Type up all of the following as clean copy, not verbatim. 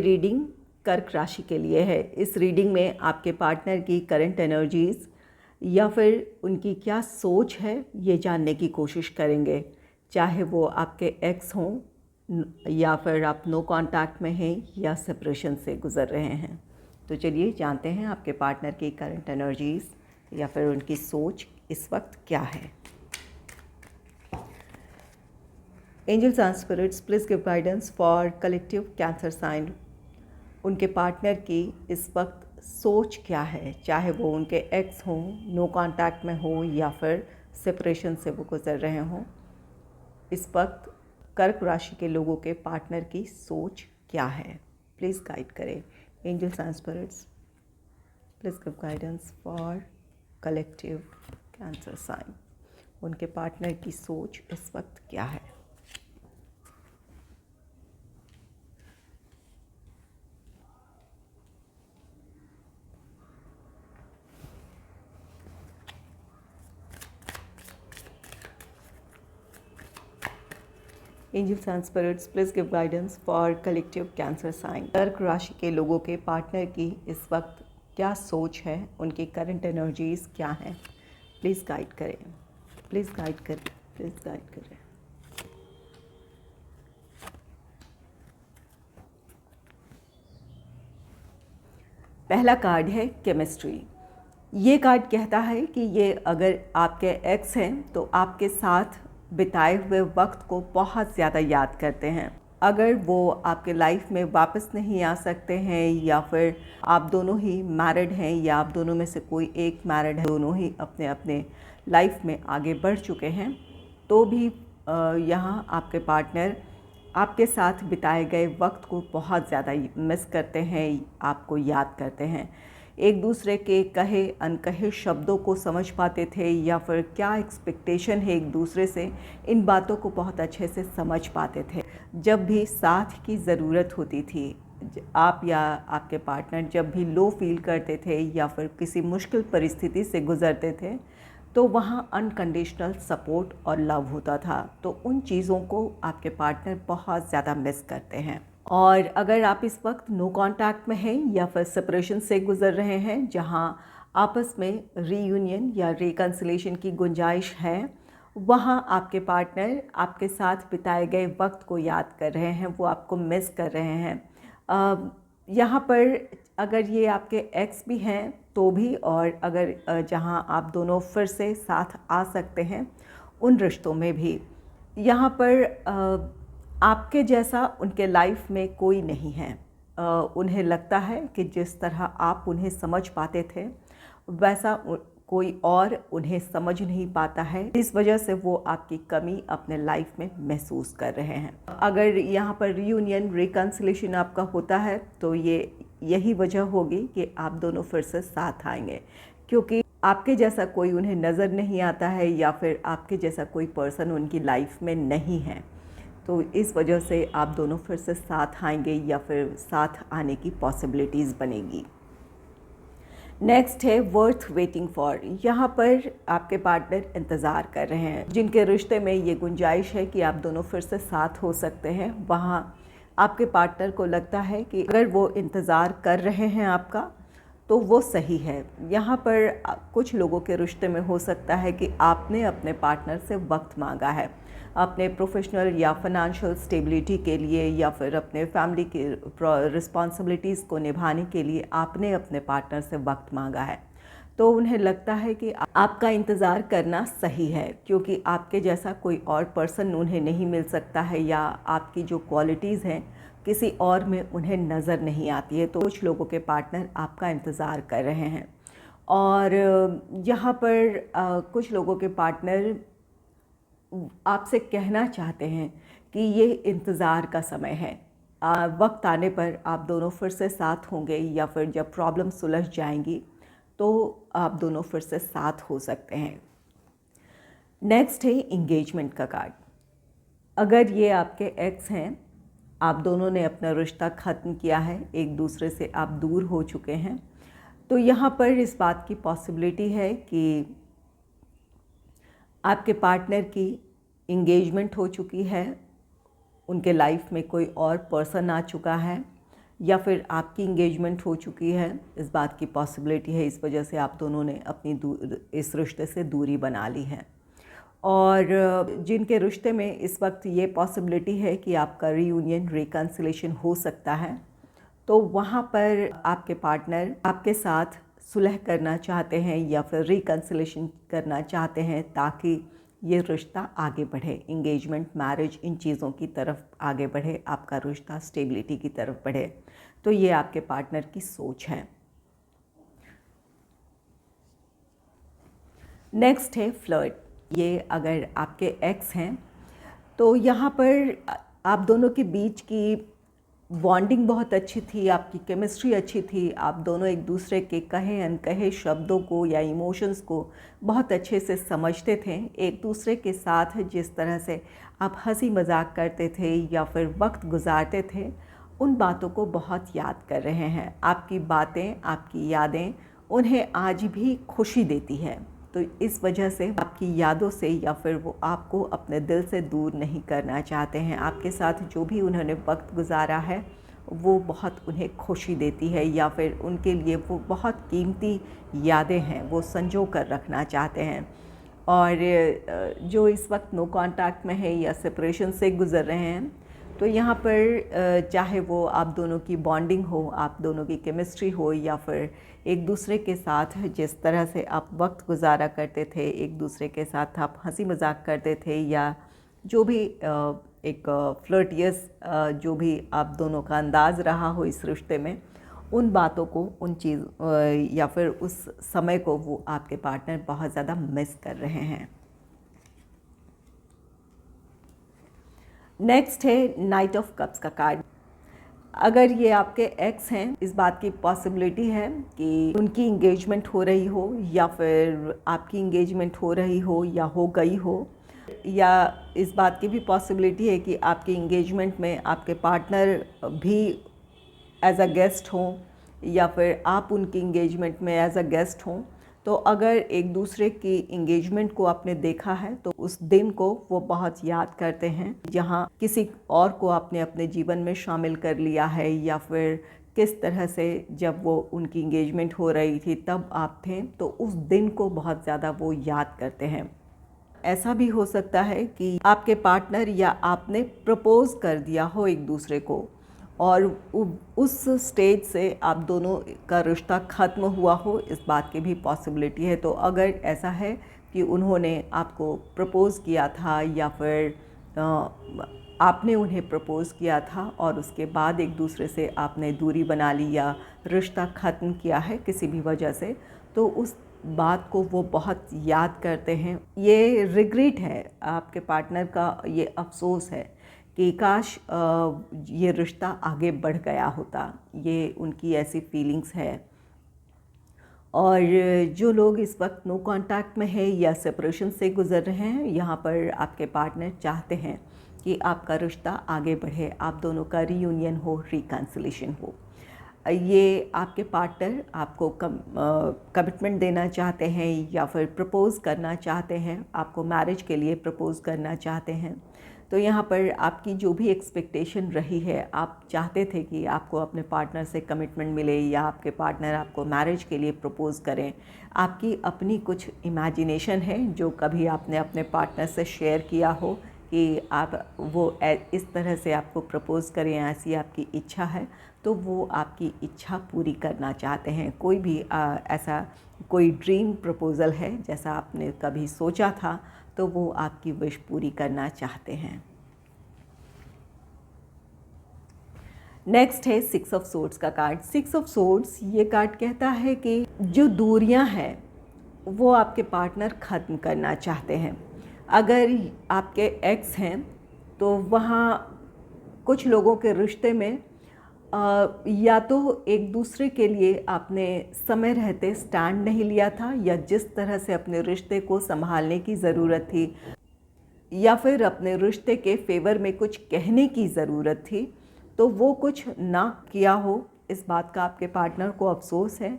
Reading कर्क राशि के लिए है। इस रीडिंग में आपके पार्टनर की करंट एनर्जीज़ या फिर उनकी क्या सोच है ये जानने की कोशिश करेंगे, चाहे वो आपके एक्स हों या फिर आप नो कांटेक्ट में हैं या सेपरेशन से गुज़र रहे हैं। तो चलिए जानते हैं आपके पार्टनर की करंट एनर्जीज़ या फिर उनकी सोच इस वक्त क्या है। Angels and spirits please give guidance for collective cancer sign. उनके पार्टनर की इस वक्त सोच क्या है, चाहे वो उनके एक्स हों, नो कांटेक्ट में हो या फिर सेपरेशन से वो गुज़र रहे हों। इस वक्त कर्क राशि के लोगों के पार्टनर की सोच क्या है, प्लीज़ गाइड करें। Angels and spirits please give guidance for collective cancer sign. उनके पार्टनर की सोच इस वक्त क्या है। Angels and spirits please give guidance for collective cancer sign. कर्क राशि के लोगों के पार्टनर की इस वक्त क्या सोच है, उनकी करंट एनर्जीज़ क्या हैं, प्लीज़ गाइड करें, प्लीज़ गाइड करें, प्लीज़ गाइड करें। पहला कार्ड है केमिस्ट्री। ये कार्ड कहता है कि ये अगर आपके एक्स हैं तो आपके साथ बिताए हुए वक्त को बहुत ज़्यादा याद करते हैं। अगर वो आपके लाइफ में वापस नहीं आ सकते हैं या फिर आप दोनों ही मैरिड हैं या आप दोनों में से कोई एक मैरिड है, दोनों ही अपने अपने लाइफ में आगे बढ़ चुके हैं, तो भी यहाँ आपके पार्टनर आपके साथ बिताए गए वक्त को बहुत ज़्यादा मिस करते हैं, आपको याद करते हैं। एक दूसरे के कहे अनकहे शब्दों को समझ पाते थे या फिर क्या एक्सपेक्टेशन है एक दूसरे से, इन बातों को बहुत अच्छे से समझ पाते थे। जब भी साथ की ज़रूरत होती थी, आप या आपके पार्टनर जब भी लो फील करते थे या फिर किसी मुश्किल परिस्थिति से गुज़रते थे, तो वहाँ अनकंडीशनल सपोर्ट और लव होता था। तो उन चीज़ों को आपके पार्टनर बहुत ज़्यादा मिस करते हैं। और अगर आप इस वक्त नो कांटेक्ट में हैं या फिर सेपरेशन से गुज़र रहे हैं, जहाँ आपस में रीयूनियन या रिकन्सिलेशन की गुंजाइश है, वहाँ आपके पार्टनर आपके साथ बिताए गए वक्त को याद कर रहे हैं, वो आपको मिस कर रहे हैं। यहाँ पर अगर ये आपके एक्स भी हैं तो भी, और अगर जहाँ आप दोनों फिर से साथ आ सकते हैं उन रिश्तों में भी, यहाँ पर आपके जैसा उनके लाइफ में कोई नहीं है। उन्हें लगता है कि जिस तरह आप उन्हें समझ पाते थे वैसा कोई और उन्हें समझ नहीं पाता है। इस वजह से वो आपकी कमी अपने लाइफ में महसूस कर रहे हैं। अगर यहाँ पर रीयूनियन रिकन्सिलेशन आपका होता है तो यही वजह होगी कि आप दोनों फिर से साथ आएंगे, क्योंकि आपके जैसा कोई उन्हें नज़र नहीं आता है या फिर आपके जैसा कोई पर्सन उनकी लाइफ में नहीं है। तो इस वजह से आप दोनों फिर से साथ आएंगे या फिर साथ आने की पॉसिबिलिटीज़ बनेगी। नेक्स्ट है वर्थ वेटिंग फॉर। यहाँ पर आपके पार्टनर इंतज़ार कर रहे हैं, जिनके रिश्ते में ये गुंजाइश है कि आप दोनों फिर से साथ हो सकते हैं। वहाँ आपके पार्टनर को लगता है कि अगर वो इंतज़ार कर रहे हैं आपका तो वो सही है। यहाँ पर कुछ लोगों के रिश्ते में हो सकता है कि आपने अपने पार्टनर से वक्त मांगा है, अपने प्रोफेशनल या फाइनेंशियल स्टेबिलिटी के लिए या फिर अपने फैमिली की रिस्पॉन्सिबिलिटीज़ को निभाने के लिए आपने अपने पार्टनर से वक्त मांगा है। तो उन्हें लगता है कि आपका इंतज़ार करना सही है, क्योंकि आपके जैसा कोई और पर्सन उन्हें नहीं मिल सकता है या आपकी जो क्वालिटीज़ हैं किसी और में उन्हें नज़र नहीं आती है। तो कुछ लोगों के पार्टनर आपका इंतज़ार कर रहे हैं। और यहाँ पर कुछ लोगों के पार्टनर आपसे कहना चाहते हैं कि ये इंतज़ार का समय है। वक्त आने पर आप दोनों फिर से साथ होंगे या फिर जब प्रॉब्लम सुलझ जाएंगी तो आप दोनों फिर से साथ हो सकते हैं। नेक्स्ट है इंगेजमेंट का कार्ड। अगर ये आपके एक्स हैं, आप दोनों ने अपना रिश्ता ख़त्म किया है, एक दूसरे से आप दूर हो चुके हैं, तो यहाँ पर इस बात की पॉसिबिलिटी है कि आपके पार्टनर की इंगेजमेंट हो चुकी है, उनके लाइफ में कोई और पर्सन आ चुका है या फिर आपकी इंगेजमेंट हो चुकी है, इस बात की पॉसिबिलिटी है, इस वजह से आप दोनों ने अपनी इस रिश्ते से दूरी बना ली है। और जिनके रिश्ते में इस वक्त ये पॉसिबिलिटी है कि आपका रीयूनियन, रिकन्सिलेशन हो सकता है, तो वहाँ पर आपके पार्टनर आपके साथ सुलह करना चाहते हैं या फिर रिकन्सिलेशन करना चाहते हैं ताकि ये रिश्ता आगे बढ़े, इंगेजमेंट, मैरिज, इन चीज़ों की तरफ आगे बढ़े, आपका रिश्ता स्टेबिलिटी की तरफ बढ़े। तो ये आपके पार्टनर की सोच है। नेक्स्ट है फ्लर्ट। ये अगर आपके एक्स हैं तो यहाँ पर आप दोनों के बीच की बॉन्डिंग बहुत अच्छी थी, आपकी केमिस्ट्री अच्छी थी, आप दोनों एक दूसरे के कहे अनकहे शब्दों को या इमोशंस को बहुत अच्छे से समझते थे। एक दूसरे के साथ जिस तरह से आप हंसी मजाक करते थे या फिर वक्त गुजारते थे, उन बातों को बहुत याद कर रहे हैं। आपकी बातें, आपकी यादें उन्हें आज भी खुशी देती है। तो इस वजह से आपकी यादों से या फिर वो आपको अपने दिल से दूर नहीं करना चाहते हैं। आपके साथ जो भी उन्होंने वक्त गुजारा है वो बहुत उन्हें खुशी देती है या फिर उनके लिए वो बहुत कीमती यादें हैं, वो संजो कर रखना चाहते हैं। और जो इस वक्त नो कांटेक्ट में है या सेपरेशन से गुज़र रहे हैं, तो यहाँ पर चाहे वो आप दोनों की बॉन्डिंग हो, आप दोनों की केमिस्ट्री हो या फिर एक दूसरे के साथ जिस तरह से आप वक्त गुजारा करते थे, एक दूसरे के साथ आप हंसी मजाक करते थे या जो भी एक फ्लर्टियस जो भी आप दोनों का अंदाज़ रहा हो इस रिश्ते में, उन बातों को, उन चीज़ या फिर उस समय को वो आपके पार्टनर बहुत ज़्यादा मिस कर रहे हैं। नेक्स्ट है नाइट ऑफ कप्स का कार्ड। अगर ये आपके एक्स हैं, इस बात की पॉसिबिलिटी है कि उनकी इंगेजमेंट हो रही हो या फिर आपकी इंगेजमेंट हो रही हो या हो गई हो, या इस बात की भी पॉसिबिलिटी है कि आपकी इंगेजमेंट में आपके पार्टनर भी एज अ गेस्ट हों या फिर आप उनकी इंगेजमेंट में एज अ गेस्ट हों। तो अगर एक दूसरे की इंगेजमेंट को आपने देखा है तो उस दिन को वो बहुत याद करते हैं, जहाँ किसी और को आपने अपने जीवन में शामिल कर लिया है या फिर किस तरह से जब वो उनकी इंगेजमेंट हो रही थी तब आप थे, तो उस दिन को बहुत ज़्यादा वो याद करते हैं। ऐसा भी हो सकता है कि आपके पार्टनर या आपने प्रपोज़ कर दिया हो एक दूसरे को और उस स्टेज से आप दोनों का रिश्ता ख़त्म हुआ हो, इस बात की भी पॉसिबिलिटी है। तो अगर ऐसा है कि उन्होंने आपको प्रपोज़ किया था या फिर आपने उन्हें प्रपोज़ किया था और उसके बाद एक दूसरे से आपने दूरी बना ली या रिश्ता ख़त्म किया है किसी भी वजह से, तो उस बात को वो बहुत याद करते हैं। ये रिग्रेट है आपके पार्टनर का, ये अफसोस है कि काश ये रिश्ता आगे बढ़ गया होता। ये उनकी ऐसी फीलिंग्स है। और जो लोग इस वक्त नो कांटेक्ट में है या सेपरेशन से गुज़र रहे हैं, यहाँ पर आपके पार्टनर चाहते हैं कि आपका रिश्ता आगे बढ़े, आप दोनों का रीयूनियन हो, रिकन्सिलेशन हो। ये आपके पार्टनर आपको कमिटमेंट देना चाहते हैं या फिर प्रपोज़ करना चाहते हैं, आपको मैरिज के लिए प्रपोज़ करना चाहते हैं। तो यहाँ पर आपकी जो भी एक्सपेक्टेशन रही है, आप चाहते थे कि आपको अपने पार्टनर से कमिटमेंट मिले या आपके पार्टनर आपको मैरिज के लिए प्रपोज़ करें। आपकी अपनी कुछ इमेजिनेशन है जो कभी आपने अपने पार्टनर से शेयर किया हो कि आप वो इस तरह से आपको प्रपोज़ करें, ऐसी आपकी इच्छा है, तो वो आपकी इच्छा पूरी करना चाहते हैं। कोई भी ऐसा कोई ड्रीम प्रपोज़ल है जैसा आपने कभी सोचा था, तो वो आपकी विश पूरी करना चाहते हैं। नेक्स्ट है सिक्स ऑफ सोर्ड्स का कार्ड। सिक्स ऑफ सोर्ड्स ये कार्ड कहता है कि जो दूरियां हैं वो आपके पार्टनर ख़त्म करना चाहते हैं। अगर आपके एक्स हैं तो वहाँ कुछ लोगों के रिश्ते में या तो एक दूसरे के लिए आपने समय रहते स्टैंड नहीं लिया था या जिस तरह से अपने रिश्ते को संभालने की ज़रूरत थी या फिर अपने रिश्ते के फेवर में कुछ कहने की ज़रूरत थी, तो वो कुछ ना किया हो, इस बात का आपके पार्टनर को अफसोस है।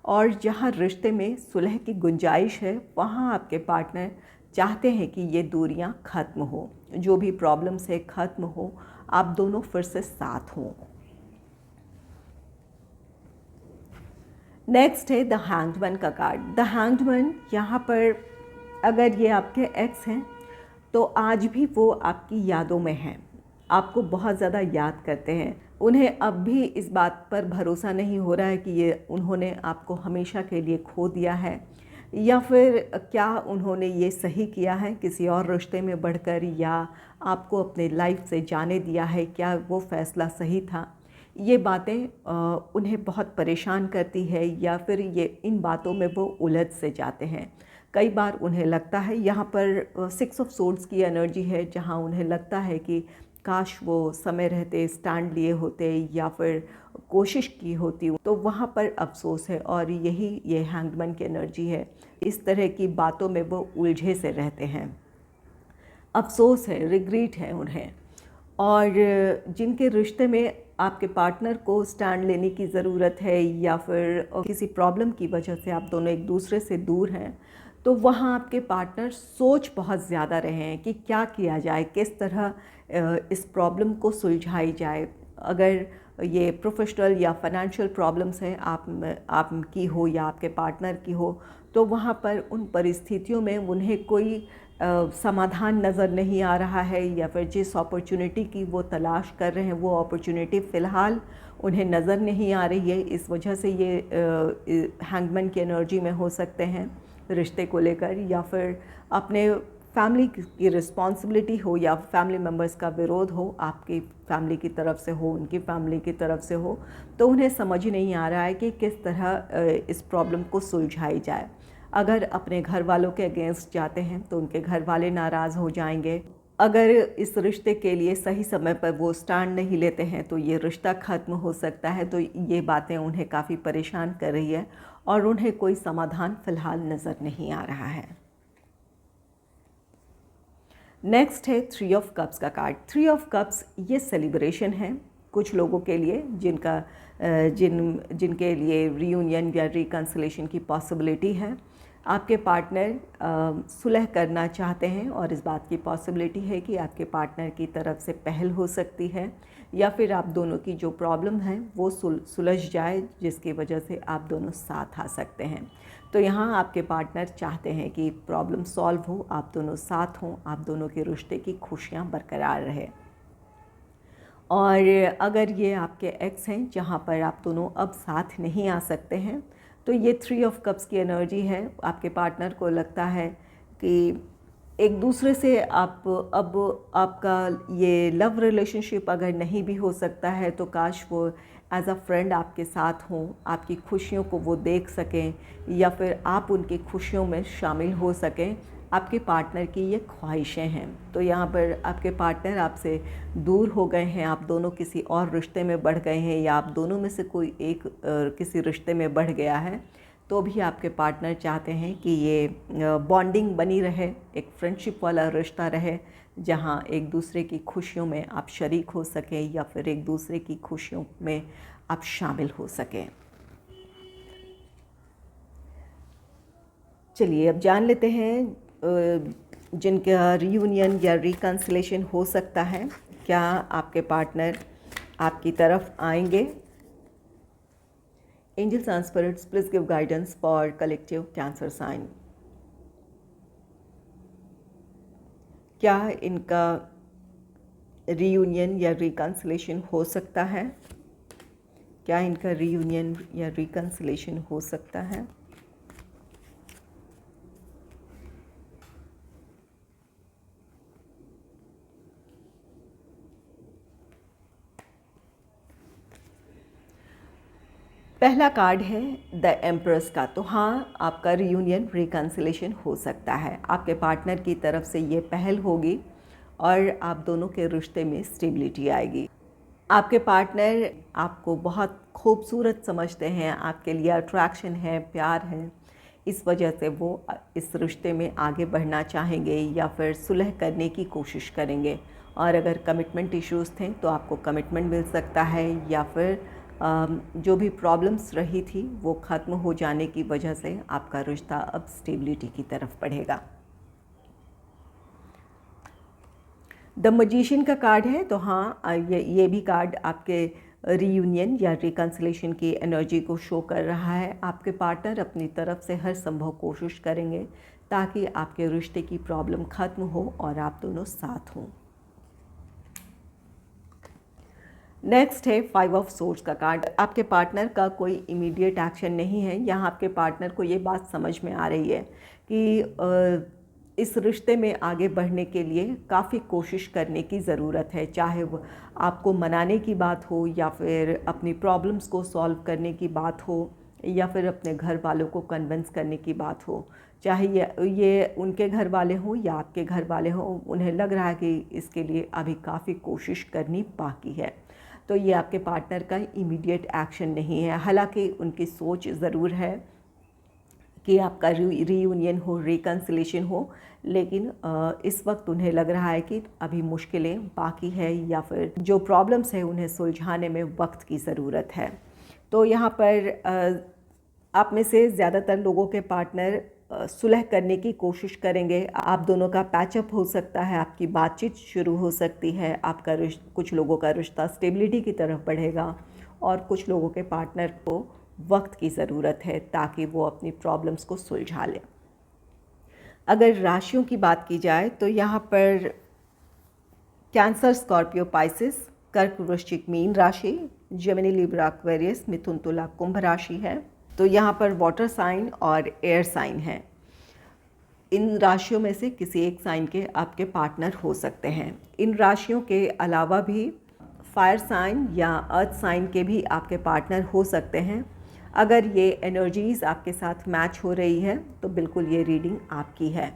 और जहाँ रिश्ते में सुलह की गुंजाइश है वहाँ आपके पार्टनर चाहते हैं कि ये दूरियां ख़त्म हो, जो भी प्रॉब्लम्स है ख़त्म हो, आप दोनों फिर से साथ हों। नेक्स्ट है द हैंग्ड का कार्ड। द हैंग्ड यहाँ पर अगर ये आपके एक्स हैं तो आज भी वो आपकी यादों में हैं, आपको बहुत ज़्यादा याद करते हैं। उन्हें अब भी इस बात पर भरोसा नहीं हो रहा है कि ये उन्होंने आपको हमेशा के लिए खो दिया है, या फिर क्या उन्होंने ये सही किया है किसी और रिश्ते में बढ़कर, या आपको अपने लाइफ से जाने दिया है, क्या वो फ़ैसला सही था। ये बातें उन्हें बहुत परेशान करती है, या फिर ये इन बातों में वो उलझ से जाते हैं। कई बार उन्हें लगता है, यहाँ पर 6 ऑफ सोर्ड्स की एनर्जी है, जहाँ उन्हें लगता है कि काश वो समय रहते स्टैंड लिए होते या फिर कोशिश की होती, तो वहाँ पर अफसोस है। और यही ये हैंगमैन की एनर्जी है। इस तरह की बातों में वो उलझे से रहते हैं, अफसोस है, रिग्रेट है उन्हें। और जिनके रिश्ते में आपके पार्टनर को स्टैंड लेने की ज़रूरत है, या फिर किसी प्रॉब्लम की वजह से आप दोनों एक दूसरे से दूर हैं, तो वहाँ आपके पार्टनर सोच बहुत ज़्यादा रहे हैं कि क्या किया जाए, किस तरह इस प्रॉब्लम को सुलझाई जाए। अगर ये प्रोफेशनल या फाइनेंशियल प्रॉब्लम्स हैं, आपकी हो या आपके पार्टनर की हो, तो वहाँ पर उन परिस्थितियों में उन्हें कोई समाधान नज़र नहीं आ रहा है, या फिर जिस अपॉर्चुनिटी की वो तलाश कर रहे हैं वो अपॉर्चुनिटी फ़िलहाल उन्हें नज़र नहीं आ रही है। इस वजह से ये हैंगमैन की एनर्जी में हो सकते हैं रिश्ते को लेकर, या फिर अपने फैमिली की रिस्पॉन्सिबिलिटी हो, या फैमिली मेम्बर्स का विरोध हो, आपकी फैमिली की तरफ से हो, उनकी फैमिली की तरफ से हो, तो उन्हें समझ ही नहीं आ रहा है कि किस तरह इस प्रॉब्लम को सुलझाई जाए। अगर अपने घर वालों के अगेंस्ट जाते हैं तो उनके घर वाले नाराज़ हो जाएंगे। अगर इस रिश्ते के लिए सही समय पर वो स्टैंड नहीं लेते हैं तो ये रिश्ता ख़त्म हो सकता है। तो ये बातें उन्हें काफ़ी परेशान कर रही है, और उन्हें कोई समाधान फ़िलहाल नज़र नहीं आ रहा है। नेक्स्ट है 3 ऑफ कप्स का कार्ड। 3 ऑफ कप्स ये सेलिब्रेशन है कुछ लोगों के लिए, जिनके लिए रीयूनियन या रिकन्सिलेशन की पॉसिबिलिटी है। आपके पार्टनर सुलह करना चाहते हैं, और इस बात की पॉसिबिलिटी है कि आपके पार्टनर की तरफ से पहल हो सकती है, या फिर आप दोनों की जो प्रॉब्लम है वो सुलझ जाए, जिसकी वजह से आप दोनों साथ आ सकते हैं। तो यहाँ आपके पार्टनर चाहते हैं कि प्रॉब्लम सॉल्व हो, आप दोनों साथ हों, आप दोनों के रिश्ते की खुशियाँ बरकरार रहे। और अगर ये आपके एक्स हैं जहाँ पर आप दोनों अब साथ नहीं आ सकते हैं, तो ये 3 ऑफ कप्स की एनर्जी है। आपके पार्टनर को लगता है कि एक दूसरे से अब आपका ये लव रिलेशनशिप अगर नहीं भी हो सकता है, तो काश वो एज अ फ्रेंड आपके साथ हों, आपकी खुशियों को वो देख सकें, या फिर आप उनकी खुशियों में शामिल हो सकें। आपके पार्टनर की ये ख्वाहिशें हैं। तो यहाँ पर आपके पार्टनर आपसे दूर हो गए हैं, आप दोनों किसी और रिश्ते में बढ़ गए हैं, या आप दोनों में से कोई एक किसी रिश्ते में बढ़ गया है, तो भी आपके पार्टनर चाहते हैं कि ये बॉन्डिंग बनी रहे, एक फ्रेंडशिप वाला रिश्ता रहे, जहाँ एक दूसरे की खुशियों में आप शरीक हो सकें, या फिर एक दूसरे की खुशियों में आप शामिल हो सकें। चलिए अब जान लेते हैं जिनका रीयूनियन या रिकन्सिलेशन हो सकता है, क्या आपके पार्टनर आपकी तरफ आएंगे। Angels and spirits please give guidance for collective cancer sign. क्या इनका रीयूनियन या रिकन्सिलेशन हो सकता है? क्या इनका रीयूनियन या रिकन्सिलेशन हो सकता है? पहला कार्ड है द एम्प्रेस का। तो हाँ, आपका रीयूनियन रिकन्सिलेशन हो सकता है। आपके पार्टनर की तरफ से ये पहल होगी और आप दोनों के रिश्ते में स्टेबिलिटी आएगी। आपके पार्टनर आपको बहुत खूबसूरत समझते हैं, आपके लिए अट्रैक्शन है, प्यार है, इस वजह से वो इस रिश्ते में आगे बढ़ना चाहेंगे या फिर सुलह करने की कोशिश करेंगे। और अगर कमिटमेंट इश्यूज़ थे तो आपको कमिटमेंट मिल सकता है, या फिर जो भी प्रॉब्लम्स रही थी वो ख़त्म हो जाने की वजह से आपका रिश्ता अब स्टेबिलिटी की तरफ बढ़ेगा। द मैजिशियन का कार्ड है। तो हाँ, ये भी कार्ड आपके रीयूनियन या रिकन्सिलेशन की एनर्जी को शो कर रहा है। आपके पार्टनर अपनी तरफ से हर संभव कोशिश करेंगे ताकि आपके रिश्ते की प्रॉब्लम ख़त्म हो और आप दोनों साथ हों। नेक्स्ट है 5 ऑफ सोर्ड्स का कार्ड। आपके पार्टनर का कोई इमीडिएट एक्शन नहीं है। यहाँ आपके पार्टनर को ये बात समझ में आ रही है कि इस रिश्ते में आगे बढ़ने के लिए काफ़ी कोशिश करने की ज़रूरत है, चाहे वो आपको मनाने की बात हो या फिर अपनी प्रॉब्लम्स को सॉल्व करने की बात हो या फिर अपने घर वालों को कन्विंस करने की बात हो। चाहे ये उनके घर वाले हों या आपके घर वाले हों, उन्हें लग रहा है कि इसके लिए अभी काफ़ी कोशिश करनी बाकी है। तो ये आपके पार्टनर का इमीडिएट एक्शन नहीं है। हालांकि उनकी सोच ज़रूर है कि आपका रीयूनियन हो, रिकन्सिलेशन हो, लेकिन इस वक्त उन्हें लग रहा है कि अभी मुश्किलें बाकी है या फिर जो प्रॉब्लम्स हैं उन्हें सुलझाने में वक्त की ज़रूरत है। तो यहाँ पर आप में से ज़्यादातर लोगों के पार्टनर सुलह करने की कोशिश करेंगे। आप दोनों का पैचअप हो सकता है, आपकी बातचीत शुरू हो सकती है, आपका कुछ लोगों का रिश्ता स्टेबिलिटी की तरफ बढ़ेगा और कुछ लोगों के पार्टनर को वक्त की ज़रूरत है ताकि वो अपनी प्रॉब्लम्स को सुलझा लें। अगर राशियों की बात की जाए तो यहाँ पर कैंसर, स्कॉर्पियो, पाइसिस, कर्क, वृश्चिक, मीन राशि, जेमिनी, लिब्रा, एक्वेरियस, मिथुन, तुला, कुंभ राशि है। तो यहाँ पर वाटर साइन और एयर साइन है। इन राशियों में से किसी एक साइन के आपके पार्टनर हो सकते हैं। इन राशियों के अलावा भी फायर साइन या अर्थ साइन के भी आपके पार्टनर हो सकते हैं। अगर ये एनर्जीज़ आपके साथ मैच हो रही है तो बिल्कुल ये रीडिंग आपकी है।